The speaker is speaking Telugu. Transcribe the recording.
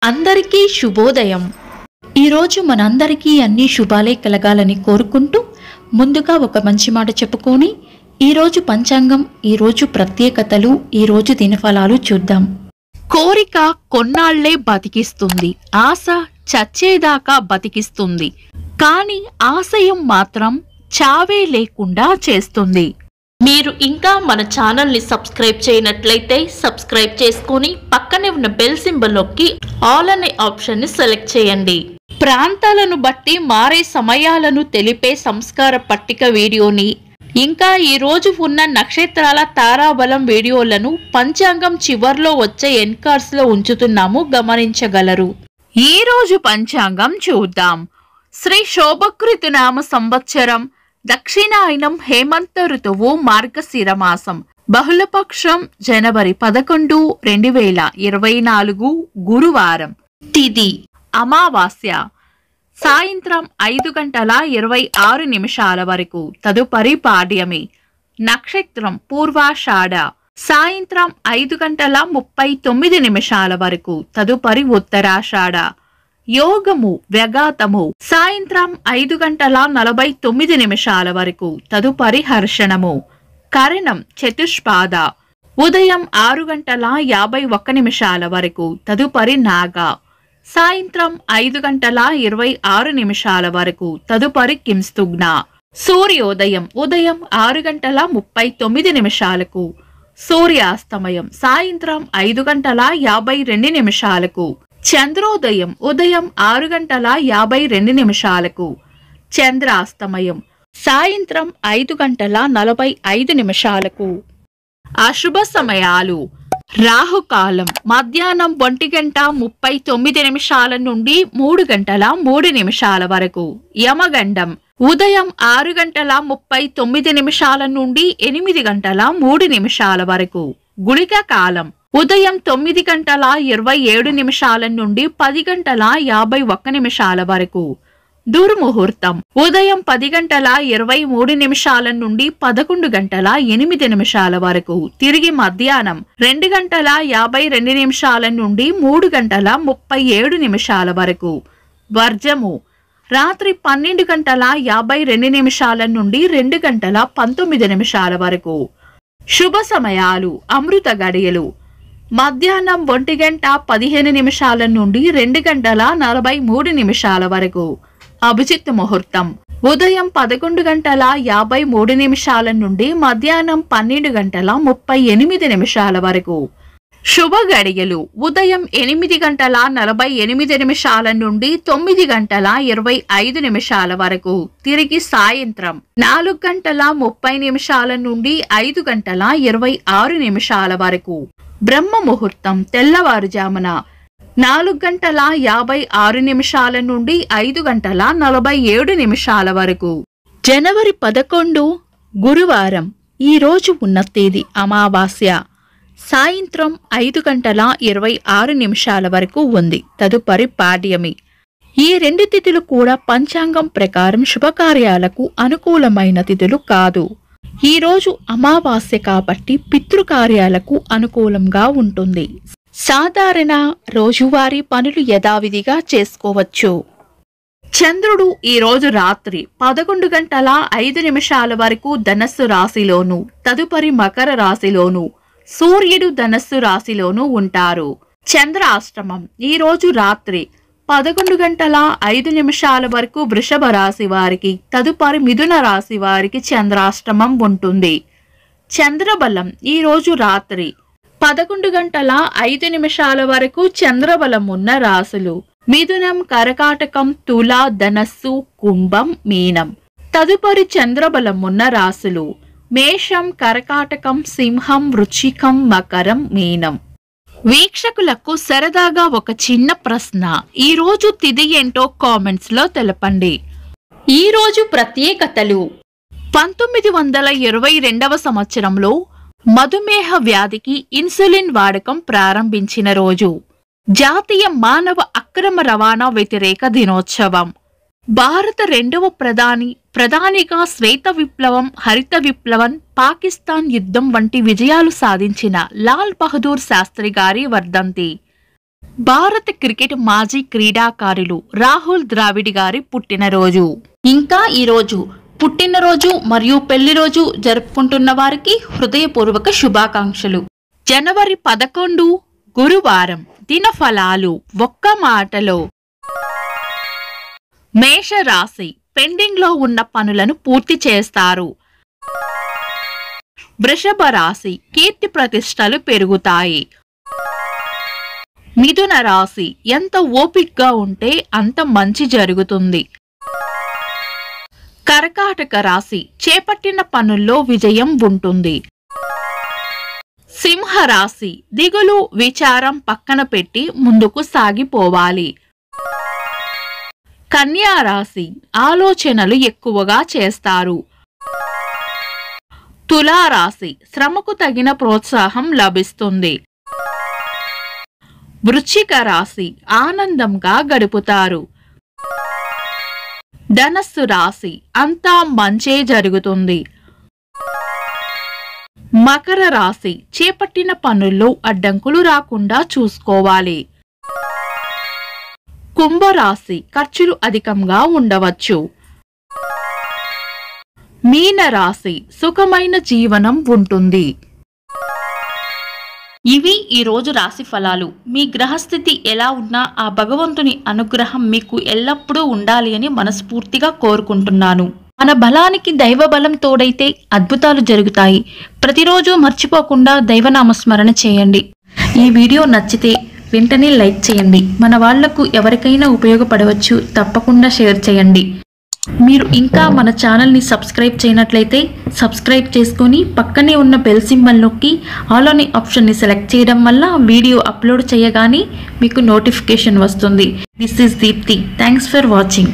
అందరికీ శుభోదయం. ఈరోజు మనందరికీ అన్ని శుభాలే కలగాలని కోరుకుంటూ ముందుగా ఒక మంచి మాట చెప్పుకొని ఈరోజు పంచాంగం, ఈరోజు ప్రత్యేకతలు, ఈరోజు దినఫలాలు చూద్దాం. కోరిక కొన్నాళ్లే బతికిస్తుంది, ఆశ చచ్చేదాకా బతికిస్తుంది, కానీ ఆశయం మాత్రం చావే లేకుండా చేస్తుంది. మీరు ఇంకా మన ఛానల్ని సబ్స్క్రైబ్ చేయనట్లయితే సబ్స్క్రైబ్ చేసుకొని పక్కనే ఉన్న బెల్ సింబల్ నొక్కి ఆల్ అనే ఆప్షన్ని సెలెక్ట్ చేయండి. ప్రాంతాలను బట్టి మారే సమయాలను తెలిపే సంస్కార పట్టిక వీడియోని, ఇంకా ఈ రోజు ఉన్న నక్షత్రాల తారాబలం వీడియోలను పంచాంగం చివర్లో వచ్చే ఎన్కార్స్ లో ఉంచుతున్నాము, గమనించగలరు. ఈ రోజు పంచాంగం చూద్దాం. శ్రీ శోభకృతు నామ సంవత్సరం, దక్షిణాయనం హేమంత ఋతువు, మార్గశిర మాసం, బహుళపక్షం జనవరి 11, 2024 గురువారం. తిథి అమావాస్య, సాయంత్రం 5:26 వరకు, తదుపరి పాడ్యమి. నక్షత్రం పూర్వాషాఢ, సాయంత్రం 5:39 వరకు, తదుపరి ఉత్తరాషాఢ. యోగము వ్యగాతము, సాయంత్రం 5:49 వరకు, తదుపరి హర్షణము. కరణం చతుష్పాద, ఉదయం 6:51 వరకు, తదుపరి నాగ. సాయంత్రం 5:26 వరకు, తదుపరి కింస్తుగ్న. సూర్యోదయం ఉదయం 6:39, సూర్యాస్తమయం సాయంత్రం 5:52. చంద్రోదయం ఉదయం 6:52, చంద్రాస్తమయం సాయంత్రం 5:45. అశుభ సమయాలు: రాహుకాలం మధ్యాహ్నం 1:39 నుండి 3:03 వరకు. యమగండం ఉదయం 6:39 నుండి 8:03 వరకు. గుళిక కాలం ఉదయం 9:27 నుండి 10:51 వరకు. దుర్ముహూర్తం ఉదయం 10:23 నుండి 11:08 వరకు. తిరిగి మధ్యాహ్నం 2:52 నుండి 3:37 వరకు. వర్జము రాత్రి 12:52 నుండి 2:19 వరకు. శుభ సమయాలు: అమృత గడియలు మధ్యాహ్నం 1:15 నుండి 2:43 వరకు. అభిజిత్ ముహూర్తం ఉదయం 11:53 నుండి మధ్యాహ్నం 12:38 వరకు. శుభ గడియలు ఉదయం 8:48 నుండి 9:25 వరకు. తిరిగి సాయంత్రం 4:30 నుండి 5:26 వరకు. బ్రహ్మ ముహూర్తం తెల్లవారుజామున 4:56 నుండి 5:47 వరకు. జనవరి 11 గురువారం. ఈ రోజు ఉన్న తేదీ అమావాస్య, సాయంత్రం 5:26 వరకు ఉంది, తదుపరి పాడ్యమి. ఈ రెండు తిథులు కూడా పంచాంగం ప్రకారం శుభకార్యాలకు అనుకూలమైన తిథులు కాదు. ఈ రోజు అమావాస్య కాబట్టి పితృకార్యాలకు అనుకూలంగా ఉంటుంది. సాధారణ రోజువారీ పనులు యథావిధిగా చేసుకోవచ్చు. చంద్రుడు ఈ రోజు రాత్రి 11:05 వరకు ధనస్సు రాశిలోను, తదుపరి మకర రాశిలోను, సూర్యుడు ధనస్సు రాశిలోను ఉంటారు. చంద్రాష్టమం ఈ రోజు రాత్రి 11:05 వరకు వృషభ రాశి వారికి, తదుపరి మిథున రాశి వారికి చంద్రాష్టమం ఉంటుంది. చంద్రబలం ఈ రోజు రాత్రి 11:05 వరకు చంద్రబలం ఉన్న రాశులు మిథునం, కర్కాటకం, తుల, ధనస్సు, కుంభం, మీనం. తదుపరి చంద్రబలం ఉన్న రాశులు మేషం, కర్కాటకం, సింహం, వృశ్చికం, మకరం, మీనం. వీక్షకులకు సరదాగా ఒక చిన్న ప్రశ్న. ఈ రోజు తిథి ఏంటో కామెంట్స్ లో తెలపండి. ఈ రోజు ప్రత్యేకతలు: 1922 సంవత్సరంలో మధుమేహ వ్యాధికి ఇన్సులిన్ వాడకం ప్రారంభించిన రోజు. జాతీయ మానవ అక్రమ రవాణా వ్యతిరేక దినోత్సవం. భారత రెండవ ప్రధానిగా శ్వేత విప్లవం, హరిత విప్లవం, పాకిస్తాన్ యుద్ధం వంటి విజయాలు సాధించిన లాల్ బహదూర్ శాస్త్రి గారి వర్ధంతి. భారత క్రికెట్ మాజీ క్రీడాకారులు రాహుల్ ద్రావిడ్ గారి పుట్టినరోజు. ఇంకా ఈరోజు పుట్టినరోజు మరియు పెళ్లి రోజు జరుపుకుంటున్న వారికి హృదయపూర్వక శుభాకాంక్షలు. జనవరి 11 గురువారం. దినఫలాలు ఒక్క మాటలో. మేషరాశి పెండింగ్ లో ఉన్న పనులను పూర్తి చేస్తారు. వృషభ రాశి కీర్తి ప్రతిష్టలు పెరుగుతాయి. మిథున రాశి ఎంత ఓపికగా ఉంటే అంత మంచి జరుగుతుంది. కర్కాటక రాశి చేపట్టిన పనుల్లో విజయం ఉంటుంది. సింహరాశి దిగులు విచారం పక్కన పెట్టి ముందుకు సాగిపోవాలి. కన్యా రాశి ఆలోచనలు ఎక్కువగా చేస్తారు. తులారాశి శ్రమకు తగిన ప్రోత్సాహం లభిస్తుంది. వృశ్చిక రాశి ఆనందంగా గడుపుతారు. ధనస్సు రాశి అంతా మంచే జరుగుతుంది. మకర రాశి చేపట్టిన పనుల్లో అడ్డంకులు రాకుండా చూసుకోవాలి. కుంభరాశి ఖర్చులు అధికంగా ఉండవచ్చు. మీనరాశి సుఖమైన జీవనం ఉంటుంది. ఇవి ఈరోజు రాశి ఫలాలు. మీ గ్రహస్థితి ఎలా ఉన్నా ఆ భగవంతుని అనుగ్రహం మీకు ఎల్లప్పుడూ ఉండాలి అని మనస్ఫూర్తిగా కోరుకుంటున్నాను. మన బలానికి దైవ బలం తోడైతే అద్భుతాలు జరుగుతాయి. ప్రతిరోజు మర్చిపోకుండా దైవనామస్మరణ చేయండి. ఈ వీడియో నచ్చితే వెంటనే లైక్ చేయండి. మన వాళ్లకు ఎవరికైనా ఉపయోగపడవచ్చు. తప్పకుండా షేర్ చేయండి. మీరు ఇంకా మన ఛానల్ని సబ్స్క్రైబ్ చేయనట్లయితే సబ్స్క్రైబ్ చేసుకొని పక్కనే ఉన్న బెల్ సింబల్ నొక్కి ఆల్ అనే ఆప్షన్ని సెలెక్ట్ చేయడం వల్ల వీడియో అప్లోడ్ చేయగానే మీకు నోటిఫికేషన్ వస్తుంది. This is Deepti. Thanks for watching.